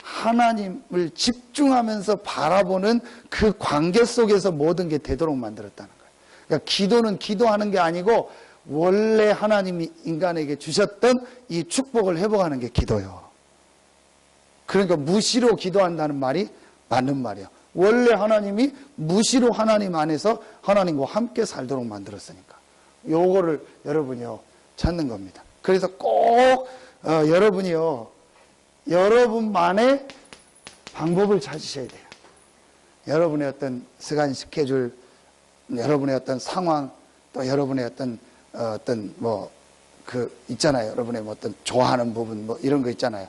하나님을 집중하면서 바라보는 그 관계 속에서 모든 게 되도록 만들었다는 거예요. 그러니까 기도는 기도하는 게 아니고 원래 하나님이 인간에게 주셨던 이 축복을 회복하는 게 기도예요. 그러니까 무시로 기도한다는 말이 맞는 말이에요. 원래 하나님이 무시로 하나님 안에서 하나님과 함께 살도록 만들었으니까 요거를 여러분이요 찾는 겁니다. 그래서 꼭 여러분이요 여러분만의 방법을 찾으셔야 돼요. 여러분의 어떤 시간 스케줄, 여러분의 어떤 상황, 또 여러분의 어떤 있잖아요. 여러분의 뭐 어떤 좋아하는 부분 뭐 이런 거 있잖아요.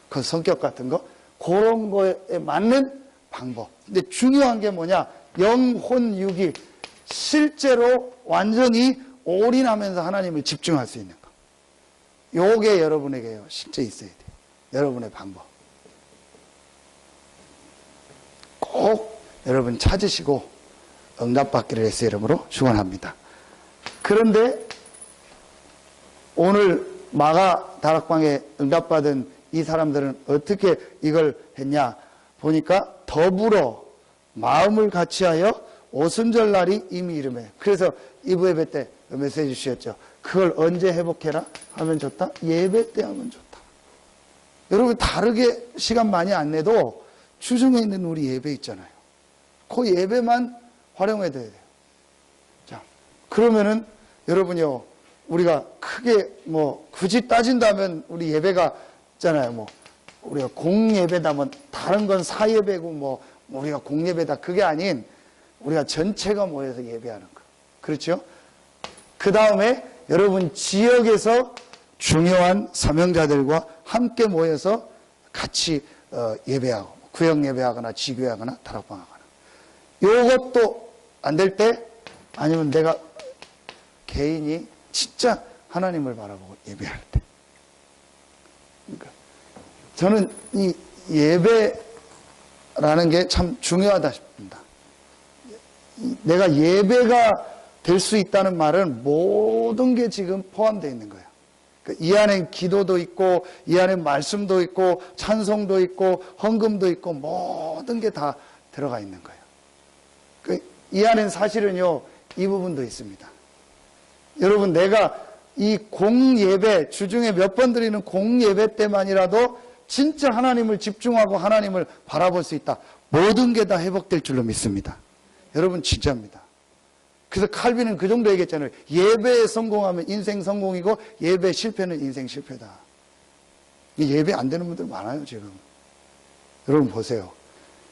그 성격 같은 거 그런 거에 맞는 방법. 근데 중요한 게 뭐냐? 영혼 육이 실제로 완전히 올인하면서 하나님을 집중할 수 있는 거. 요게 여러분에게요 실제 있어야 돼요. 여러분의 방법. 꼭 여러분 찾으시고 응답받기를 예수의 이름으로 축원합니다. 그런데 오늘 마가 다락방에 응답받은 이 사람들은 어떻게 이걸 했냐 보니까 더불어 마음을 같이하여 오순절 날이 이미 이르매. 그래서 이브 예배 때 메시지 주셨죠. 그걸 언제 회복해라 하면 좋다? 예배 때 하면 좋다. 여러분 다르게 시간 많이 안 내도 주중에 있는 우리 예배 있잖아요. 그 예배만 활용해야 돼요. 자, 그러면은 여러분요 우리가 크게 뭐 굳이 따진다면 우리 예배가 있잖아요. 뭐 우리가 공예배다 뭐 다른 건 사예배고 뭐 우리가 공예배다 그게 아닌 우리가 전체가 모여서 예배하는 거. 그렇죠? 그 다음에 여러분 지역에서 중요한 사명자들과 함께 모여서 같이 예배하고 구역 예배하거나 지교하거나 다락방하거나 요것도 안 될 때 아니면 내가 개인이 진짜 하나님을 바라보고 예배할 때 그러니까 저는 이 예배라는 게 참 중요하다 싶습니다. 내가 예배가 될 수 있다는 말은 모든 게 지금 포함되어 있는 거예요. 이 안에 기도도 있고 이 안에 말씀도 있고 찬송도 있고 헌금도 있고 모든 게 다 들어가 있는 거예요. 이 안엔 사실은요 이 부분도 있습니다. 여러분 내가 이 공예배 주중에 몇 번 드리는 공예배 때만이라도 진짜 하나님을 집중하고 하나님을 바라볼 수 있다. 모든 게 다 회복될 줄로 믿습니다. 여러분 진짜입니다. 그래서 칼빈은 그 정도 얘기했잖아요. 예배에 성공하면 인생 성공이고 예배 실패는 인생 실패다. 예배 안 되는 분들 많아요, 지금. 여러분 보세요.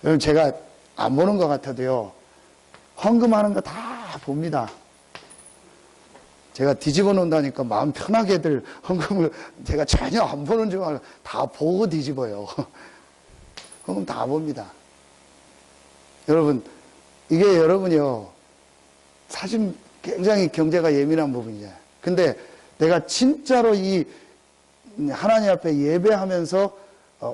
여러분 제가 안 보는 것 같아도요, 헌금하는 거 다 봅니다. 제가 뒤집어 놓는다니까 마음 편하게들 헌금을 제가 전혀 안 보는 줄 알고 다 보고 뒤집어요. 헌금 다 봅니다. 여러분, 이게 여러분이요, 사실 굉장히 경제가 예민한 부분이에요. 근데 내가 진짜로 이 하나님 앞에 예배하면서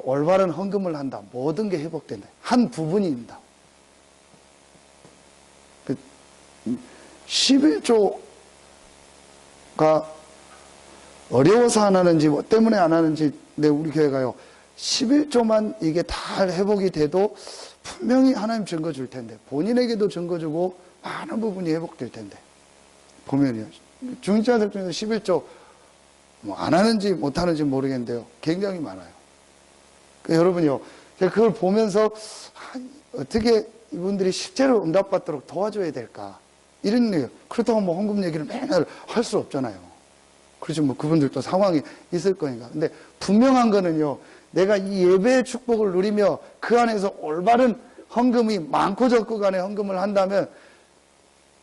올바른 헌금을 한다. 모든 게 회복된다. 한 부분입니다. 11조가 어려워서 안 하는지 뭐 때문에 안 하는지, 근데 우리 교회가요 11조만 이게 다 회복이 돼도 분명히 하나님 증거 줄 텐데, 본인에게도 증거 주고 많은 부분이 회복될 텐데, 보면요 중직자들 중에서 11조 뭐 안 하는지 못 하는지 모르겠는데요 굉장히 많아요. 여러분요 그걸 보면서 어떻게 이분들이 실제로 응답받도록 도와줘야 될까, 이런 일. 그렇다고 뭐 헌금 얘기를 맨날 할 수 없잖아요. 그렇죠. 뭐 그분들도 상황이 있을 거니까. 근데 분명한 거는요, 내가 이 예배의 축복을 누리며 그 안에서 올바른 헌금이 많고 적고 간에 헌금을 한다면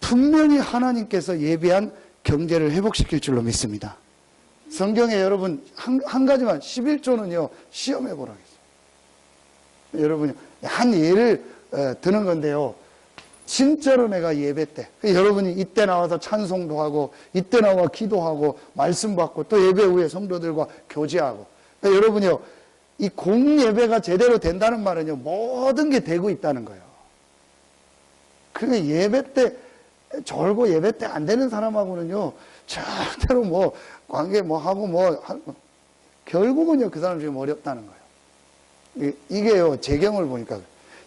분명히 하나님께서 예비한 경제를 회복시킬 줄로 믿습니다. 성경에 여러분 한 가지만, 11조는요 시험해 보라겠어요. 여러분이 한 예를 드는 건데요, 진짜로 내가 예배 때, 여러분이 이때 나와서 찬송도 하고 이때 나와 기도하고 말씀 받고 또 예배 후에 성도들과 교제하고, 여러분이요 이 공예배가 제대로 된다는 말은요 모든 게 되고 있다는 거예요. 그러니까 예배 때 졸고 예배 때 안 되는 사람하고는요 절대로 뭐 관계 뭐 하고 결국은요 그 사람 지금 어렵다는 거예요. 이게요 제 경험을 보니까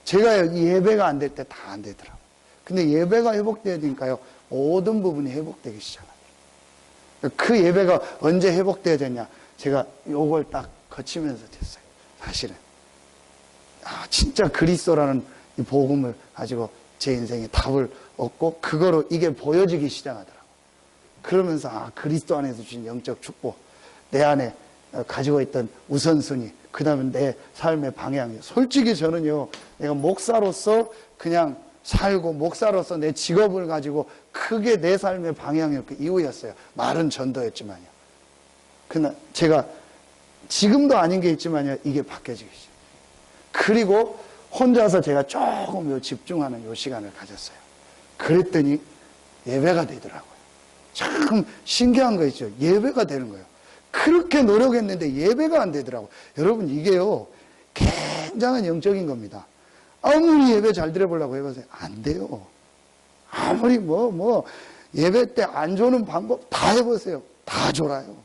제가 이 예배가 안 될 때 다 안 되더라고요. 근데 예배가 회복돼야 되니까요 모든 부분이 회복되기 시작합니다. 그 예배가 언제 회복돼야 되냐, 제가 요걸 딱 거치면서 됐어요. 사실은 진짜 그리스도라는 이 복음을 가지고 제 인생에 답을 얻고 그거로 이게 보여지기 시작하더라고요. 그러면서 그리스도 안에서 주신 영적 축복, 내 안에 가지고 있던 우선순위, 그 다음에 내 삶의 방향이에요. 솔직히 저는요 내가 목사로서 그냥 살고 목사로서 내 직업을 가지고 크게 내 삶의 방향이었고 이유였어요. 말은 전도였지만요. 그러나 제가 지금도 아닌 게 있지만요 이게 바뀌어지기 시작해요. 그리고 혼자서 제가 조금 집중하는 요 시간을 가졌어요. 그랬더니 예배가 되더라고요. 참 신기한 거 있죠. 예배가 되는 거예요. 그렇게 노력했는데 예배가 안 되더라고요. 여러분 이게요 굉장한 영적인 겁니다. 아무리 예배 잘 드려보려고 해보세요. 안 돼요. 아무리 예배 때 안 조는 방법 다 해보세요. 다 졸아요.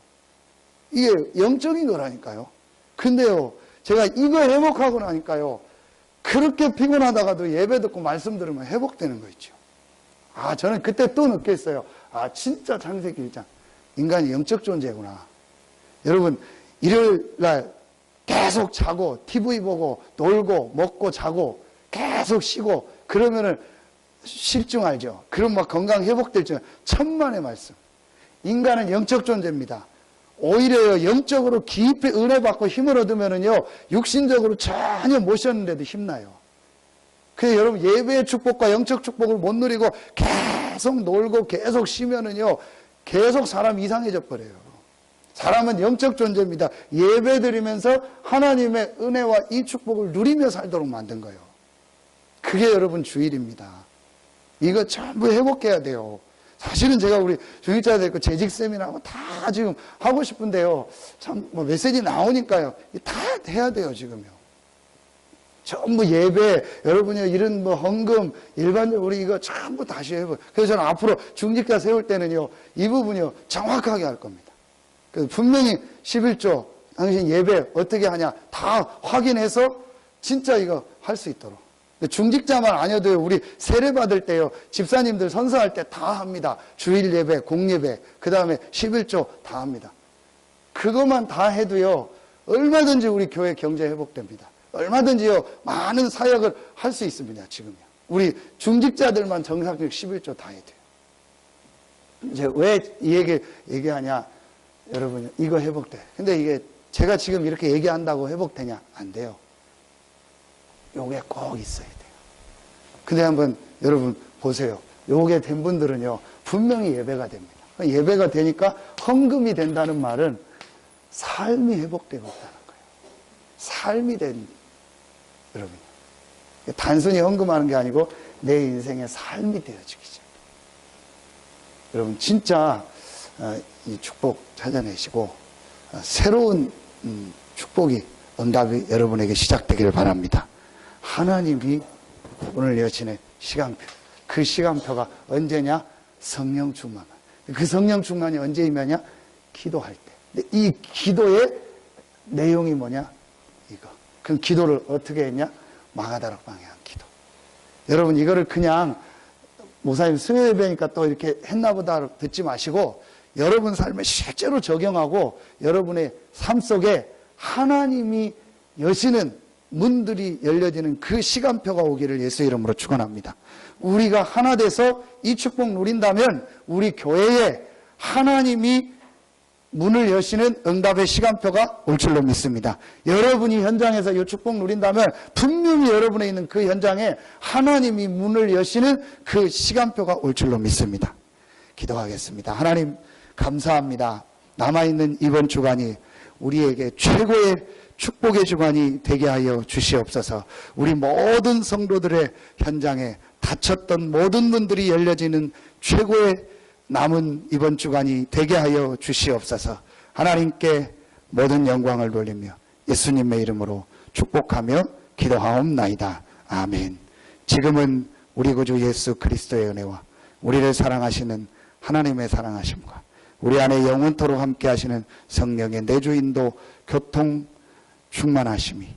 이게 영적인 거라니까요. 근데요 제가 이거 회복하고 나니까요 그렇게 피곤하다가도 예배 듣고 말씀 들으면 회복되는 거 있죠. 저는 그때 또 느꼈어요. 진짜 창세기 1장 인간이 영적 존재구나. 여러분 일요일 날 계속 자고 TV 보고 놀고 먹고 자고 계속 쉬고 그러면은 실증 알죠. 그럼 막 건강 회복될 줄. 천만의 말씀. 인간은 영적 존재입니다. 오히려 영적으로 깊이 은혜 받고 힘을 얻으면은요 육신적으로 전혀 못 쉬었는데도 힘나요. 그래서 여러분 예배의 축복과 영적 축복을 못 누리고 계속 놀고 계속 쉬면은요 계속 사람 이상해져 버려요. 사람은 영적 존재입니다. 예배 드리면서 하나님의 은혜와 이 축복을 누리며 살도록 만든 거예요. 그게 여러분 주일입니다. 이거 전부 회복해야 돼요. 사실은 제가 우리 중직자들 그 재직 세미나하고 다 지금 하고 싶은데요. 참 메시지 나오니까요. 다 해야 돼요, 지금요. 전부 예배, 여러분이 이런 헌금, 일반적으로 우리 이거 전부 다시 해봐요. 그래서 저는 앞으로 중직자 세울 때는요, 이 부분이요, 정확하게 할 겁니다. 그래서 분명히 11조, 당신 예배 어떻게 하냐, 다 확인해서 진짜 이거 할 수 있도록. 중직자만 아니어도 우리 세례 받을 때요, 집사님들 선서할 때 다 합니다. 주일 예배, 공예배, 그 다음에 11조 다 합니다. 그것만 다 해도요, 얼마든지 우리 교회 경제 회복됩니다. 얼마든지요, 많은 사역을 할 수 있습니다, 지금요. 우리 중직자들만 정상적 11조 다 해야 돼요. 이제 왜 이 얘기하냐? 여러분, 이거 회복돼. 근데 이게 제가 지금 이렇게 얘기한다고 회복되냐? 안 돼요. 요게 꼭 있어야 돼요. 근데 한번 여러분 보세요. 요게 된 분들은요, 분명히 예배가 됩니다. 예배가 되니까 헌금이 된다는 말은 삶이 회복되고 있다는 거예요. 삶이 된, 여러분. 단순히 헌금하는 게 아니고 내 인생의 삶이 되어지기 시작해요. 여러분, 진짜 이 축복 찾아내시고 새로운 축복이, 응답이 여러분에게 시작되기를 바랍니다. 하나님이 오늘 여신의 시간표, 그 시간표가 언제냐? 성령 충만. 그 성령 충만이 언제 임하냐? 기도할 때. 근데 이 기도의 내용이 뭐냐? 이거. 그 기도를 어떻게 했냐? 마가다락 방향 기도. 여러분, 이거를 그냥 목사님 수요예배니까 또 이렇게 했나보다 듣지 마시고 여러분 삶에 실제로 적용하고 여러분의 삶 속에 하나님이 여시는 문들이 열려지는 그 시간표가 오기를 예수 이름으로 축원합니다. 우리가 하나 돼서 이 축복 누린다면 우리 교회에 하나님이 문을 여시는 응답의 시간표가 올 줄로 믿습니다. 여러분이 현장에서 이 축복 누린다면 분명히 여러분에 있는 그 현장에 하나님이 문을 여시는 그 시간표가 올 줄로 믿습니다. 기도하겠습니다. 하나님 감사합니다. 남아있는 이번 주간이 우리에게 최고의 축복의 주간이 되게 하여 주시옵소서. 우리 모든 성도들의 현장에 닫혔던 모든 문들이 열려지는 최고의 남은 이번 주간이 되게 하여 주시옵소서. 하나님께 모든 영광을 돌리며 예수님의 이름으로 축복하며 기도하옵나이다. 아멘. 지금은 우리 구주 예수 그리스도의 은혜와 우리를 사랑하시는 하나님의 사랑하심과 우리 안에 영원토록 함께 하시는 성령의 내주인도 교통 충만하심이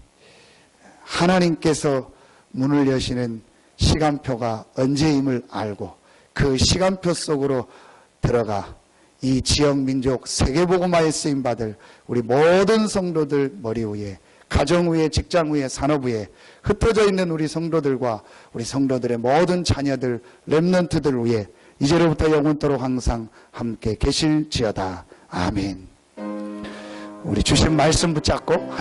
하나님께서 문을 여시는 시간표가 언제임을 알고 그 시간표 속으로 들어가 이 지역 민족 세계복음화에 쓰임받을 우리 모든 성도들 머리 위에, 가정 위에, 직장 위에, 산업 위에 흩어져 있는 우리 성도들과 우리 성도들의 모든 자녀들, 렘넌트들 위에 이제로부터 영원토록 항상 함께 계실지어다. 아멘. 우리 주신 말씀 붙잡고